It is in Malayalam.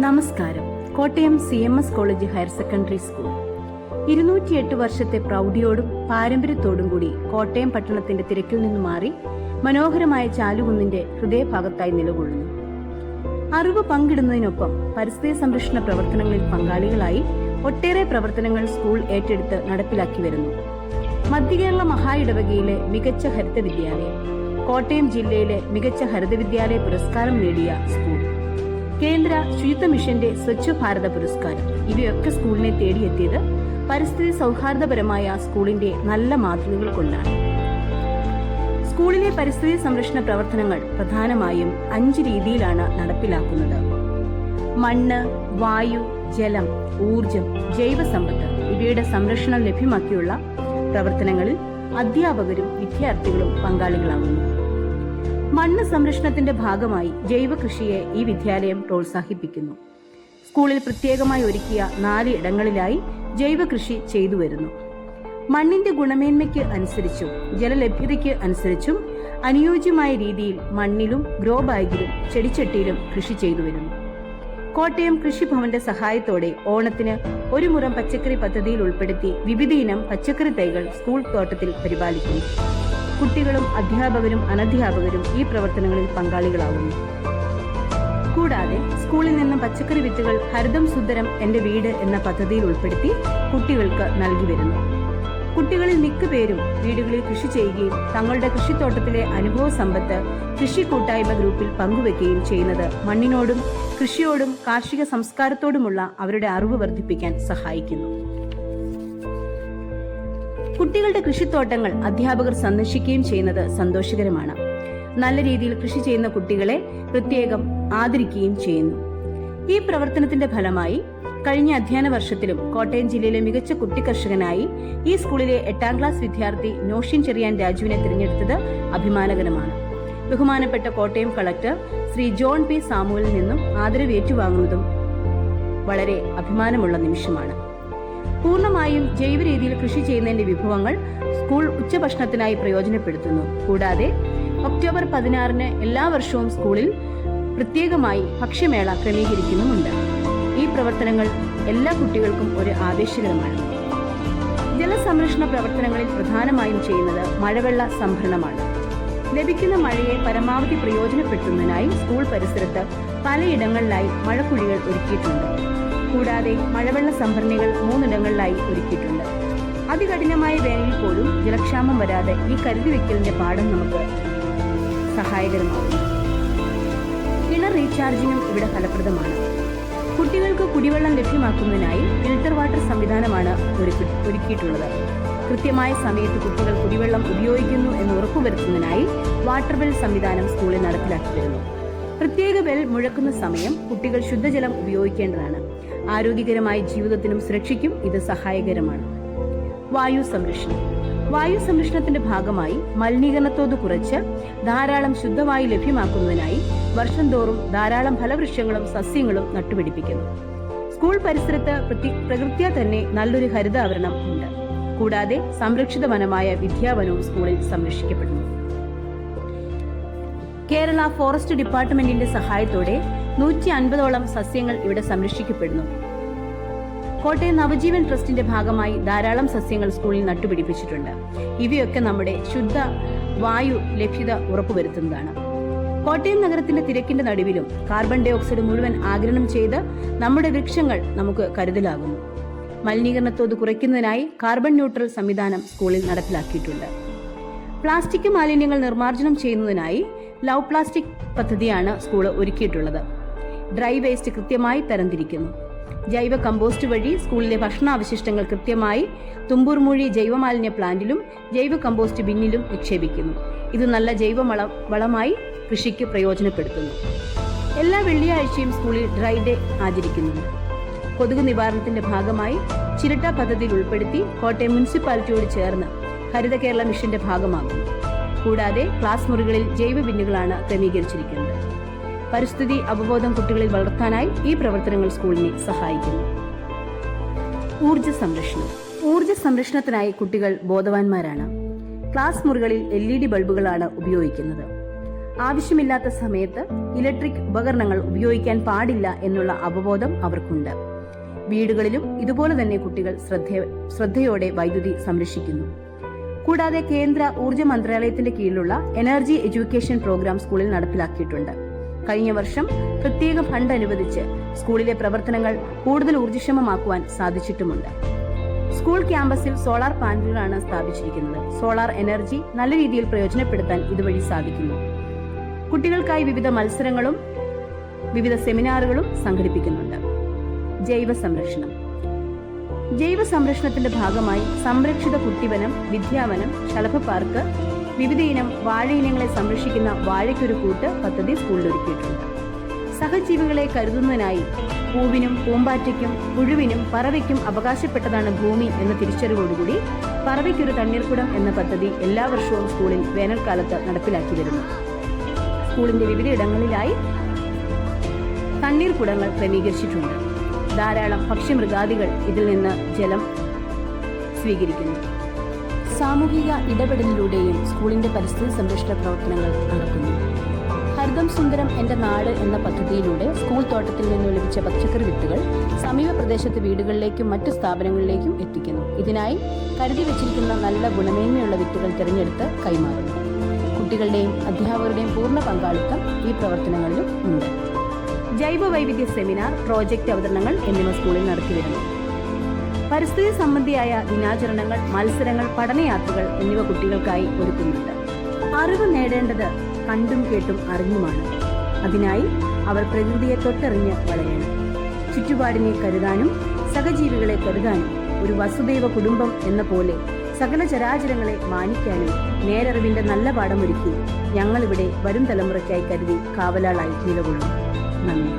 നമസ്കാരം. Kottayam CMS college higher secondary school 208 വർഷത്തെ പ്രൗഢിയോടും പാരമ്പര്യത്തോടും കൂടി കോട്ടയം പട്ടണത്തിന്റെ തിരക്കിൽ നിന്ന് മാറി മനോഹരമായ ചാലുകുന്നിന്റെ ഹൃദയഭാഗത്തായി നിലകൊള്ളുന്നു. അറിവ് പങ്കിടുന്നതിനൊപ്പം പരിസ്ഥിതി സംരക്ഷണ പ്രവർത്തനങ്ങളിൽ പങ്കാളികളായി ഒട്ടേറെ പ്രവർത്തനങ്ങൾ സ്കൂൾ ഏറ്റെടുത്ത് നടപ്പിലാക്കി വരുന്നു. മധ്യകേരള മഹാ ഇടവകയിലെ മികച്ച ഹരിത വിദ്യാലയം, കോട്ടയം ജില്ലയിലെ മികച്ച ഹരിത വിദ്യാലയ പുരസ്കാരം നേടിയ സ്കൂൾ, കേന്ദ്ര ശുചിത്വ മിഷന്റെ സ്വച്ഛ ഭാരത പുരസ്കാരം, ഇവയൊക്കെ സ്കൂളിനെ തേടിയെത്തിയത് പരിസ്ഥിതി സൗഹാർദ്ദപരമായ സ്കൂളിന്റെ നല്ല മാതൃകകൾ കൊണ്ടാണ്. സ്കൂളിലെ പരിസ്ഥിതി സംരക്ഷണ പ്രവർത്തനങ്ങൾ പ്രധാനമായും 5 രീതിയിലാണ് നടപ്പിലാക്കുന്നത്. മണ്ണ്, വായു, ജലം, ഊർജം, ജൈവസമ്പത്ത് ഇവയുടെ സംരക്ഷണം ലഭ്യമാക്കിയുള്ള പ്രവർത്തനങ്ങളിൽ അധ്യാപകരും വിദ്യാർത്ഥികളും പങ്കാളികളാകുന്നു. മണ്ണ് സംരക്ഷണത്തിന്റെ ഭാഗമായി ജൈവ കൃഷിയെ ഈ വിദ്യാലയം പ്രോത്സാഹിപ്പിക്കുന്നു. സ്കൂളിൽ പ്രത്യേകമായി ഒരുക്കിയ 4 ഇടങ്ങളിലായി ജൈവ കൃഷി ചെയ്തു വരുന്നു. മണ്ണിന്റെ ഗുണമേന്മയ്ക്ക് അനുസരിച്ചും ജലലഭ്യതയ്ക്ക് അനുസരിച്ചും അനുയോജ്യമായ രീതിയിൽ മണ്ണിലും ഗ്രോ ബാഗിലും ചെടിച്ചട്ടിയിലും കൃഷി ചെയ്തു വരുന്നു. കോട്ടയം കൃഷിഭവന്റെ സഹായത്തോടെ ഓണത്തിന് 1 മുറം പച്ചക്കറി പദ്ധതിയിൽ ഉൾപ്പെടുത്തി വിവിധ ഇനം പച്ചക്കറി തൈകൾ സ്കൂൾ തോട്ടത്തിൽ പരിപാലിക്കുന്നു. കുട്ടികളും അധ്യാപകരും അനധ്യാപകരും ഈ പ്രവർത്തനങ്ങളിൽ പങ്കാളികളാകുന്നു. കൂടാതെ സ്കൂളിൽ നിന്നും പച്ചക്കറി വിത്തുകൾ ഹരിതം സുന്ദരം എന്റെ വീട് എന്ന പദ്ധതിയിൽ ഉൾപ്പെടുത്തി കുട്ടികൾക്ക് നൽകി വരുന്നു. കുട്ടികളിൽ മിക്കപേരും വീടുകളിൽ കൃഷി ചെയ്യുകയും തങ്ങളുടെ കൃഷിത്തോട്ടത്തിലെ അനുഭവ സമ്പത്ത് കൃഷി കൂട്ടായ്മ ഗ്രൂപ്പിൽ പങ്കുവെക്കുകയും ചെയ്യുന്നത് മണ്ണിനോടും കൃഷിയോടും കാർഷിക സംസ്കാരത്തോടുമുള്ള അവരുടെ അറിവ് വർദ്ധിപ്പിക്കാൻ സഹായിക്കുന്നു. കുട്ടികളുടെ കൃഷിത്തോട്ടങ്ങൾ അധ്യാപകർ സന്ദർശിക്കുകയും ചെയ്യുന്നത് സന്തോഷകരമാണ്. നല്ല രീതിയിൽ കൃഷി ചെയ്യുന്ന കുട്ടികളെ പ്രത്യേകം ആദരിക്കുകയും ചെയ്യുന്നു. ഈ പ്രവർത്തനത്തിന്റെ ഫലമായി കഴിഞ്ഞ അധ്യയന വർഷത്തിലും കോട്ടയം ജില്ലയിലെ മികച്ച കുട്ടി കർഷകനായി ഈ സ്കൂളിലെ 8ാം ക്ലാസ് വിദ്യാർത്ഥി നോഷിൻ ചെറിയാൻ രാജുവിനെ തിരഞ്ഞെടുത്തത് അഭിമാനകരമാണ്. ബഹുമാനപ്പെട്ട Kottayam collector Shri John P. സാമുവലിൽ നിന്നും ആദരവ് ഏറ്റുവാങ്ങുന്നതും വളരെ അഭിമാനമുള്ള നിമിഷമാണ്. പൂർണ്ണമായും ജൈവ രീതിയിൽ കൃഷി ചെയ്യുന്നതിന്റെ വിഭവങ്ങൾ സ്കൂൾ ഉച്ചഭക്ഷണത്തിനായി പ്രയോജനപ്പെടുത്തുന്നു. കൂടാതെ ഒക്ടോബർ 16-ന് എല്ലാ വർഷവും സ്കൂളിൽ പ്രത്യേകമായി ഭക്ഷ്യമേള ക്രമീകരിക്കുന്നുമുണ്ട്. ഈ പ്രവർത്തനങ്ങൾ എല്ലാ കുട്ടികൾക്കും ഒരു ആവേശകരമാണ്. ജലസംരക്ഷണ പ്രവർത്തനങ്ങളിൽ പ്രധാനമായും ചെയ്യുന്നത് മഴവെള്ള സംഭരണമാണ്. ലഭിക്കുന്ന മഴയെ പരമാവധി പ്രയോജനപ്പെടുത്തുന്നതിനായി സ്കൂൾ പരിസരത്ത് പലയിടങ്ങളിലായി മഴക്കുഴികൾ ഒരുക്കിയിട്ടുണ്ട്. കൂടാതെ മഴവെള്ള സംഭരണികൾ 3 ഇടങ്ങളിലായി ഒരുക്കിയിട്ടുണ്ട്. അതികഠിനമായ വേനലിൽ പോലും ജലക്ഷാമം വരാതെ ഈ കരുതിവെക്കലിന്റെ പാഠം നമുക്ക് സഹായകരമാകും. കിണർ റീചാർജിനും ഇവിടെ ഫലപ്രദമാണ്. കുട്ടികൾക്ക് കുടിവെള്ളം ലഭ്യമാക്കുന്നതിനായി ഫിൽട്ടർ വാട്ടർ സംവിധാനമാണ് ഒരുക്കിയിട്ടുള്ളത്. കൃത്യമായ സമയത്ത് കുട്ടികൾ കുടിവെള്ളം ഉപയോഗിക്കുന്നു എന്ന് ഉറപ്പുവരുത്തുന്നതിനായി വാട്ടർ ബെൽ സംവിധാനം സ്കൂളിൽ നടപ്പിലാക്കി വരുന്നു. പ്രത്യേക ബെൽ മുഴക്കുന്ന സമയം കുട്ടികൾ ശുദ്ധജലം ഉപയോഗിക്കേണ്ടതാണ്. ആരോഗ്യകരമായ ജീവിതത്തിനും സുരക്ഷയ്ക്കും ഇത് സഹായകരമാണ്. വായു സംരക്ഷണം. വായു സംരക്ഷണത്തിന്റെ ഭാഗമായി മലിനീകരണത്തോത് കുറച്ച് ധാരാളം ശുദ്ധവായു ലഭ്യമാക്കുന്നതിനായി വർഷം തോറും ധാരാളം ഫലവൃക്ഷങ്ങളും സസ്യങ്ങളും നട്ടുപിടിപ്പിക്കുന്നു. സ്കൂൾ പരിസരത്ത് പ്രകൃത്യാ തന്നെ നല്ലൊരു ഹരിതാവരണം ഉണ്ട്. കൂടാതെ സംരക്ഷിത വനമായ വിദ്യാവനവും സ്കൂളിൽ സംരക്ഷിക്കപ്പെടുന്നു. കേരള ഫോറസ്റ്റ് ഡിപ്പാർട്ട്മെന്റിന്റെ സഹായത്തോടെ 150ഓളം സസ്യങ്ങൾ ഇവിടെ സംരക്ഷിക്കപ്പെടുന്നു. കോട്ടയം നവജീവൻ ട്രസ്റ്റിന്റെ ഭാഗമായി ധാരാളം സസ്യങ്ങൾ സ്കൂളിൽ നട്ടുപിടിപ്പിച്ചിട്ടുണ്ട്. ഇവയൊക്കെ നമ്മുടെ ശുദ്ധ വായു ലഭ്യത ഉറപ്പുവരുത്തുന്നതാണ്. കോട്ടയം നഗരത്തിന്റെ തിരക്കിന്റെ നടുവിലും കാർബൺ ഡൈ ഓക്സൈഡ് മുഴുവൻ ആഗിരണം ചെയ്ത് നമ്മുടെ വൃക്ഷങ്ങൾ നമുക്ക് കരുതലാകുന്നു. മലിനീകരണത്തോത് കുറയ്ക്കുന്നതിനായി കാർബൺ ന്യൂട്രൽ സംവിധാനം സ്കൂളിൽ നടപ്പിലാക്കിയിട്ടുണ്ട്. പ്ലാസ്റ്റിക് മാലിന്യങ്ങൾ നിർമ്മാർജ്ജനം ചെയ്യുന്നതിനായി ലവ് പ്ലാസ്റ്റിക് പദ്ധതിയാണ് സ്കൂൾ ഒരുക്കിയിട്ടുള്ളത്. ഡ്രൈ വേസ്റ്റ് കൃത്യമായി തരംതിരിക്കുന്നു. ജൈവ കമ്പോസ്റ്റ് വഴി സ്കൂളിലെ ഭക്ഷണാവശിഷ്ടങ്ങൾ കൃത്യമായി തുമ്പൂർമൂഴി ജൈവമാലിന്യ പ്ലാന്റിലും ജൈവ കമ്പോസ്റ്റ് ബിന്നിലും നിക്ഷേപിക്കുന്നു. ഇത് നല്ല ജൈവ വളമായി കൃഷിക്ക് പ്രയോജനപ്പെടുത്തുന്നു. എല്ലാ വെള്ളിയാഴ്ചയും സ്കൂളിൽ ഡ്രൈ ഡേ ആചരിക്കുന്നുണ്ട്. കൊതുക് നിവാരണത്തിന്റെ ഭാഗമായി ചിരട്ട പദ്ധതിയിൽ ഉൾപ്പെടുത്തി കോട്ടയം മുനിസിപ്പാലിറ്റിയോട് ചേർന്ന് ഹരിത കേരള മിഷന്റെ ഭാഗമാകുന്നു. കൂടാതെ ക്ലാസ് മുറികളിൽ ജൈവ ബിന്നുകളാണ് ക്രമീകരിച്ചിരിക്കുന്നത്. പരിസ്ഥിതി അവബോധം കുട്ടികളിൽ വളർത്താനായി ഈ പ്രവർത്തനങ്ങൾ സ്കൂളിനെ സഹായിക്കുന്നു. ഊർജ സംരക്ഷണം. ഊർജ സംരക്ഷണത്തിനായി കുട്ടികൾ ബോധവാന്മാരാണ്. ക്ലാസ് മുറികളിൽ LED ബൾബുകളാണ് ഉപയോഗിക്കുന്നത്. ആവശ്യമില്ലാത്ത സമയത്ത് ഇലക്ട്രിക് ഉപകരണങ്ങൾ ഉപയോഗിക്കാൻ പാടില്ല എന്നുള്ള അവബോധം അവർക്കുണ്ട്. വീടുകളിലും ഇതുപോലെ തന്നെ കുട്ടികൾ ശ്രദ്ധയോടെ വൈദ്യുതി സംരക്ഷിക്കുന്നു. കൂടാതെ കേന്ദ്ര ഊർജ്ജ മന്ത്രാലയത്തിന്റെ കീഴിലുള്ള എനർജി എഡ്യൂക്കേഷൻ പ്രോഗ്രാം സ്കൂളിൽ നടപ്പിലാക്കിയിട്ടുണ്ട്. കഴിഞ്ഞ വർഷം പ്രത്യേക ഫണ്ട് അനുവദിച്ച് സ്കൂളിലെ പ്രവർത്തനങ്ങൾ കൂടുതൽ ഊർജ്ജക്ഷമമാക്കുവാൻ സാധിച്ചിട്ടുമുണ്ട്. സ്കൂൾ ക്യാമ്പസിൽ സോളാർ പാനലുകളാണ് സ്ഥാപിച്ചിരിക്കുന്നത്. സോളാർ എനർജി നല്ല രീതിയിൽ പ്രയോജനപ്പെടുത്താൻ ഇതുവഴി സാധിക്കുന്നു. കുട്ടികൾക്കായി വിവിധ മത്സരങ്ങളും വിവിധ സെമിനാറുകളും സംഘടിപ്പിക്കുന്നുണ്ട്. ജൈവ സംരക്ഷണം. ജൈവ സംരക്ഷണത്തിന്റെ ഭാഗമായി സംരക്ഷിത കുട്ടിവനം, വിദ്യാവനം, ശലഭ പാർക്ക്, വിവിധ ഇനം വാഴയിനങ്ങളെ സംരക്ഷിക്കുന്ന വാഴയ്ക്കൊരു കൂട്ട് പദ്ധതി സ്കൂളിൽ ഒരുക്കിയിട്ടുണ്ട്. സഹജീവികളെ കരുതുന്നതിനായി പൂവിനും പൂമ്പാറ്റയ്ക്കും പുഴുവിനും പറവയ്ക്കും അവകാശപ്പെട്ടതാണ് ഭൂമി എന്ന തിരിച്ചറിവോടുകൂടി പറവയ്ക്കൊരു തണ്ണീർക്കുടം എന്ന പദ്ധതി എല്ലാ വർഷവും സ്കൂളിൽ വേനൽക്കാലത്ത് നടപ്പിലാക്കി വരുന്നു. സ്കൂളിന്റെ വിവിധ ഇടങ്ങളിലായി തണ്ണീർക്കുടങ്ങൾ ക്രമീകരിച്ചിട്ടുണ്ട്. ധാരാളം പക്ഷിമൃഗാദികൾ ഇതിൽ നിന്ന് ജലം സ്വീകരിക്കുന്നു. സാമൂഹിക ഇടപെടലിലൂടെയും സ്കൂളിന്റെ പരിസ്ഥിതി സംരക്ഷണ പ്രവർത്തനങ്ങൾ നടക്കുന്നു. ഹരിതം സുന്ദരം എന്റെ നാട് എന്ന പദ്ധതിയിലൂടെ സ്കൂൾ തോട്ടത്തിൽ നിന്ന് ലഭിച്ച പച്ചക്കറി വിത്തുകൾ സമീപ പ്രദേശത്തെ വീടുകളിലേക്കും മറ്റു സ്ഥാപനങ്ങളിലേക്കും എത്തിക്കുന്നു. ഇതിനായി കരുതി വെച്ചിരിക്കുന്ന നല്ല ഗുണമേന്മയുള്ള വിത്തുകൾ തിരഞ്ഞെടുത്ത് കൈമാറുന്നു. കുട്ടികളുടെയും അധ്യാപകരുടെയും പൂർണ്ണ പങ്കാളിത്തം ഈ പ്രവർത്തനങ്ങളിലും ഉണ്ട്. ജൈവ വൈവിധ്യ സെമിനാർ, പ്രോജക്റ്റ് അവതരണങ്ങൾ എന്നിവ സ്കൂളിൽ നടത്തിവരുന്നു. പരിസ്ഥിതി സംബന്ധിയായ ദിനാചരണങ്ങൾ, മത്സരങ്ങൾ, പഠനയാത്രകൾ എന്നിവ കുട്ടികൾക്കായി ഒരുക്കുന്നുണ്ട്. അറിവ് നേടേണ്ടത് കണ്ടും കേട്ടും അറിഞ്ഞുമാണ്. അതിനായി അവർ പ്രകൃതിയെ തൊട്ടറിഞ്ഞ് വളരണം. ചുറ്റുപാടിനെ കരുതാനും സഹജീവികളെ കരുതാനും ഒരു വസുദൈവ കുടുംബം എന്ന പോലെ സകല ചരാചരങ്ങളെ മാനിക്കാനും നേരറിവിന്റെ നല്ല പാഠമൊരുക്കി ഞങ്ങളിവിടെ വരും തലമുറയ്ക്കായി കരുതി കാവലാളായി നിലകൊള്ളും. നന്ദി.